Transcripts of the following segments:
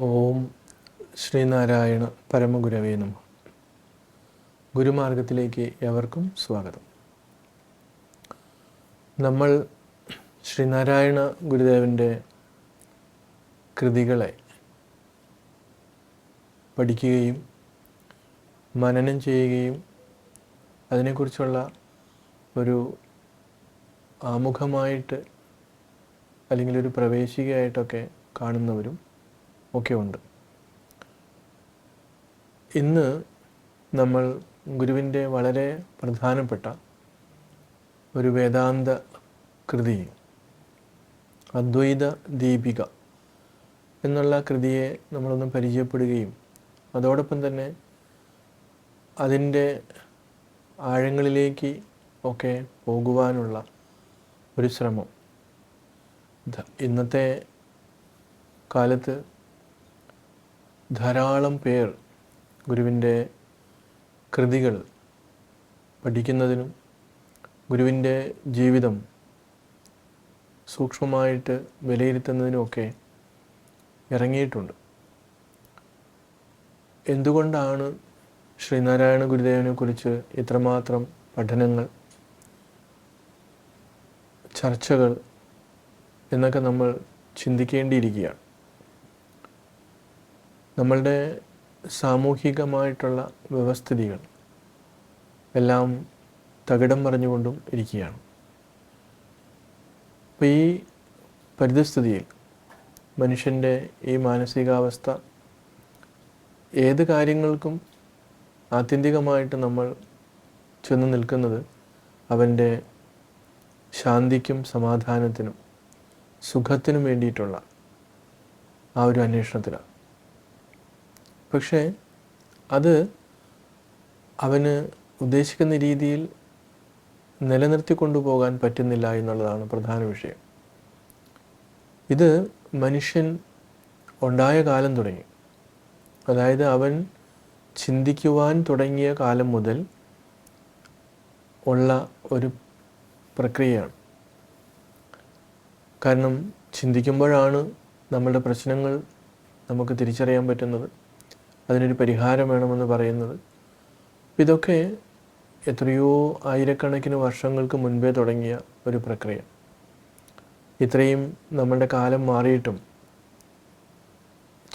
ഓം ശ്രീനാരായണ പരമഗുരവേ നമഃ. ഗുരുമാർഗത്തിലേക്ക് ഏവർക്കും സ്വാഗതം. നമ്മൾ ശ്രീനാരായണ ഗുരുദേവൻ്റെ കൃതികളെ പഠിക്കുകയും മനനം ചെയ്യുകയും അതിനെക്കുറിച്ചുള്ള ഒരു ആമുഖമായിട്ട് അല്ലെങ്കിൽ ഒരു പ്രവേശികയായിട്ടൊക്കെ കാണുന്നവരും ഒക്കെ ഉണ്ട്. ഇന്ന് നമ്മൾ ഗുരുവിൻ്റെ വളരെ പ്രധാനപ്പെട്ട ഒരു വേദാന്ത കൃതി അദ്വൈത ദീപിക എന്നുള്ള കൃതിയെ നമ്മളൊന്ന് പരിചയപ്പെടുകയും അതോടൊപ്പം തന്നെ അതിൻ്റെ ആഴങ്ങളിലേക്ക് ഒക്കെ പോകുവാനുള്ള ഒരു ശ്രമം. ഇന്നത്തെ കാലത്ത് ധാരാളം പേർ ഗുരുവിൻ്റെ കൃതികൾ പഠിക്കുന്നതിനും ഗുരുവിൻ്റെ ജീവിതം സൂക്ഷ്മമായിട്ട് വിലയിരുത്തുന്നതിനുമൊക്കെ ഇറങ്ങിയിട്ടുണ്ട്. എന്തുകൊണ്ടാണ് ശ്രീനാരായണ ഗുരുദേവനെ കുറിച്ച് ഇത്രമാത്രം പഠനങ്ങൾ, ചർച്ചകൾ എന്നൊക്കെ നമ്മൾ ചിന്തിക്കേണ്ടിയിരിക്കുകയാണ്. നമ്മളുടെ സാമൂഹികമായിട്ടുള്ള വ്യവസ്ഥിതികൾ എല്ലാം തകിടം മറിഞ്ഞുകൊണ്ടും ഇരിക്കുകയാണ്. അപ്പോൾ ഈ പരിതസ്ഥിതിയിൽ മനുഷ്യൻ്റെ ഈ മാനസികാവസ്ഥ ഏത് കാര്യങ്ങൾക്കും ആത്യന്തികമായിട്ട് നമ്മൾ ചെന്ന് നിൽക്കുന്നത് അവൻ്റെ ശാന്തിക്കും സമാധാനത്തിനും സുഖത്തിനും വേണ്ടിയിട്ടുള്ള ആ ഒരു അന്വേഷണത്തിലാണ്. പക്ഷേ അത് അവന് ഉദ്ദേശിക്കുന്ന രീതിയിൽ നിലനിർത്തിക്കൊണ്ടുപോകാൻ പറ്റുന്നില്ല എന്നുള്ളതാണ് പ്രധാന വിഷയം. ഇത് മനുഷ്യൻ ഉണ്ടായ കാലം തുടങ്ങി, അതായത് അവൻ ചിന്തിക്കുവാൻ തുടങ്ങിയ കാലം മുതൽ ഉള്ള ഒരു പ്രക്രിയയാണ്. കാരണം ചിന്തിക്കുമ്പോഴാണ് നമ്മളുടെ പ്രശ്നങ്ങൾ നമുക്ക് തിരിച്ചറിയാൻ പറ്റുന്നത്, അതിനൊരു പരിഹാരം വേണമെന്ന് പറയുന്നത്. ഇതൊക്കെ എത്രയോ ആയിരക്കണക്കിന് വർഷങ്ങൾക്ക് മുൻപേ തുടങ്ങിയ ഒരു പ്രക്രിയ. ഇത്രയും നമ്മളുടെ കാലം മാറിയിട്ടും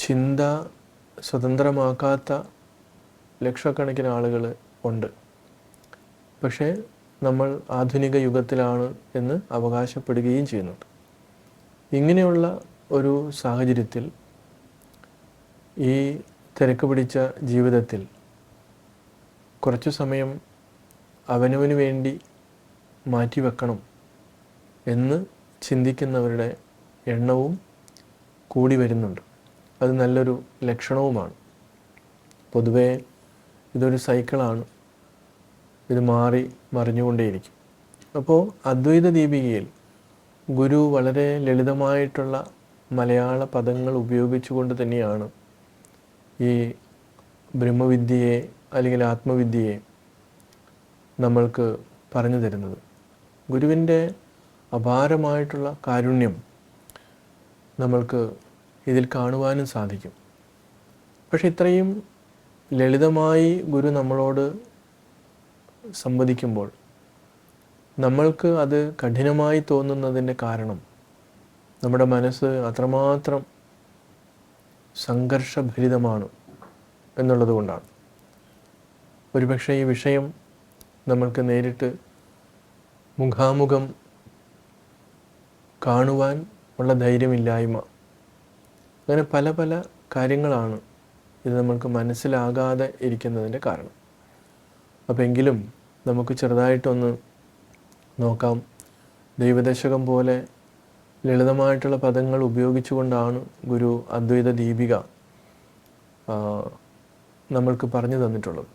ചിന്ത സ്വതന്ത്രമാക്കാത്ത ലക്ഷക്കണക്കിന് ആളുകൾ ഉണ്ട്. പക്ഷേ നമ്മൾ ആധുനിക യുഗത്തിലാണ് എന്ന് അവകാശപ്പെടുകയും ചെയ്യുന്നുണ്ട്. ഇങ്ങനെയുള്ള ഒരു സാഹചര്യത്തിൽ ഈ തിരക്ക് പിടിച്ച ജീവിതത്തിൽ കുറച്ചു സമയം അവനവന് വേണ്ടി മാറ്റിവെക്കണം എന്ന് ചിന്തിക്കുന്നവരുടെ എണ്ണവും കൂടി വരുന്നുണ്ട്. അത് നല്ലൊരു ലക്ഷണവുമാണ്. പൊതുവേ ഇതൊരു സൈക്കിളാണ്, ഇത് മാറി മറിഞ്ഞുകൊണ്ടേയിരിക്കും. അപ്പോൾ അദ്വൈത ദീപികയിൽ ഗുരു വളരെ ലളിതമായിട്ടുള്ള മലയാള പദങ്ങൾ ഉപയോഗിച്ചുകൊണ്ട് തന്നെയാണ് ഈ ബ്രഹ്മവിദ്യയെ അല്ലെങ്കിൽ ആത്മവിദ്യയെ നമ്മൾക്ക് പറഞ്ഞു തരുന്നത്. ഗുരുവിൻ്റെ അപാരമായിട്ടുള്ള കാരുണ്യം നമ്മൾക്ക് ഇതിൽ കാണുവാനും സാധിക്കും. പക്ഷെ ഇത്രയും ലളിതമായി ഗുരു നമ്മളോട് സംവദിക്കുമ്പോൾ നമ്മൾക്ക് അത് കഠിനമായി തോന്നുന്നതിൻ്റെ കാരണം നമ്മുടെ മനസ്സ് അത്രമാത്രം സംഘർഷഭരിതമാണ് എന്നുള്ളത് കൊണ്ടാണ്. ഒരുപക്ഷെ ഈ വിഷയം നമ്മൾക്ക് നേരിട്ട് മുഖാമുഖം കാണുവാൻ ഉള്ള ധൈര്യമില്ലായ്മ, അങ്ങനെ പല പല കാര്യങ്ങളാണ് ഇത് നമ്മൾക്ക് മനസ്സിലാകാതെ ഇരിക്കുന്നതിൻ്റെ കാരണം. അപ്പോൾ എങ്കിലും നമുക്ക് ചെറുതായിട്ടൊന്ന് നോക്കാം. ദൈവദശകം പോലെ ലളിതമായിട്ടുള്ള പദങ്ങൾ ഉപയോഗിച്ചുകൊണ്ടാണ് ഗുരു അദ്വൈത ദീപിക നമ്മൾക്ക് പറഞ്ഞു തന്നിട്ടുള്ളത്.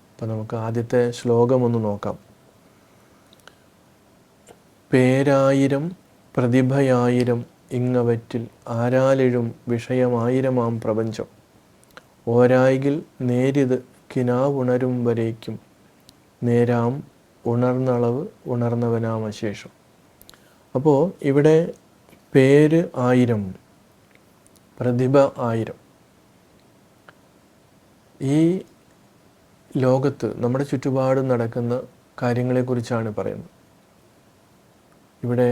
അപ്പം നമുക്ക് ആദ്യത്തെ ശ്ലോകം ഒന്ന് നോക്കാം. പേരായിരം പ്രതിഭയായിരം ഇങ്ങവറ്റിൽ ആരാലെഴും വിഷയമായിരമാം പ്രപഞ്ചം ഓരായികിൽ നേരിത് കിനാവുണരും വരേക്കും നേരാം ഉണർന്നളവ് ഉണർന്നവനാം അശേഷം. അപ്പോൾ ഇവിടെ പേര് 1000, പ്രതിഭ 1000. ഈ ലോകത്ത് നമ്മുടെ ചുറ്റുപാടും നടക്കുന്ന കാര്യങ്ങളെക്കുറിച്ചാണ് പറയുന്നത്. ഇവിടെ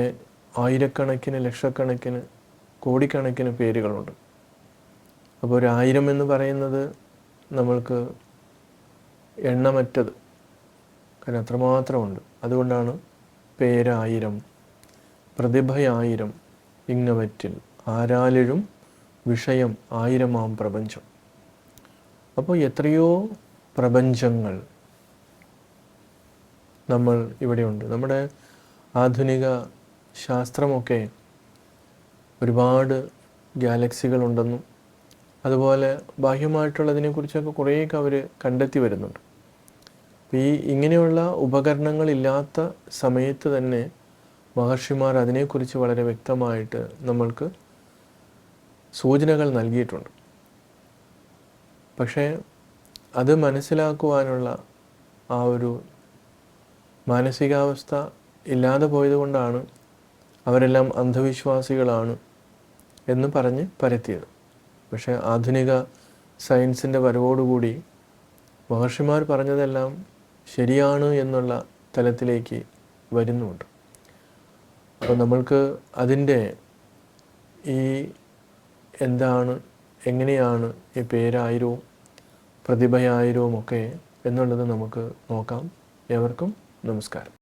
ആയിരക്കണക്കിന്, ലക്ഷക്കണക്കിന്, കോടിക്കണക്കിന് പേരുകളുണ്ട്. അപ്പോൾ 1000 എന്ന് പറയുന്നത് നമ്മൾക്ക് എണ്ണമറ്റത്, കാരണം അത്രമാത്രമുണ്ട്. അതുകൊണ്ടാണ് പേരായിരം, പ്രതിഭയായിരം, ഇങ്ങവറ്റിൽ ആരാലിഴും വിഷയം ആയിരമാം പ്രപഞ്ചം. അപ്പോൾ എത്രയോ പ്രപഞ്ചങ്ങൾ നമ്മൾ ഇവിടെയുണ്ട്. നമ്മുടെ ആധുനിക ശാസ്ത്രമൊക്കെ ഒരുപാട് ഗാലക്സികളുണ്ടെന്നും അതുപോലെ ബാഹ്യമായിട്ടുള്ളതിനെക്കുറിച്ചൊക്കെ കുറേയൊക്കെ അവർ കണ്ടെത്തി വരുന്നുണ്ട്. ഇങ്ങനെയുള്ള ഉപകരണങ്ങളില്ലാത്ത സമയത്ത് തന്നെ മഹർഷിമാർ അതിനെക്കുറിച്ച് വളരെ വ്യക്തമായിട്ട് നമ്മൾക്ക് സൂചനകൾ നൽകിയിട്ടുണ്ട്. പക്ഷേ അത് മനസ്സിലാക്കുവാനുള്ള ആ ഒരു മാനസികാവസ്ഥ ഇല്ലാതെ പോയതുകൊണ്ടാണ് അവരെല്ലാം അന്ധവിശ്വാസികളാണ് എന്ന് പറഞ്ഞ് പരത്തിയത്. പക്ഷേ ആധുനിക സയൻസിൻ്റെ വരവോടുകൂടി മഹർഷിമാർ പറഞ്ഞതെല്ലാം ശരിയാണ് എന്നുള്ള തലത്തിലേക്ക് വരുന്നുണ്ട്. അപ്പോൾ നമ്മൾക്ക് അതിൻ്റെ ഈ എന്താണ്, എങ്ങനെയാണ് ഈ പേരായിരവും പ്രതിഭയായിരവും ഒക്കെ എന്നുള്ളത് നമുക്ക് നോക്കാം. ഏവർക്കും നമസ്കാരം.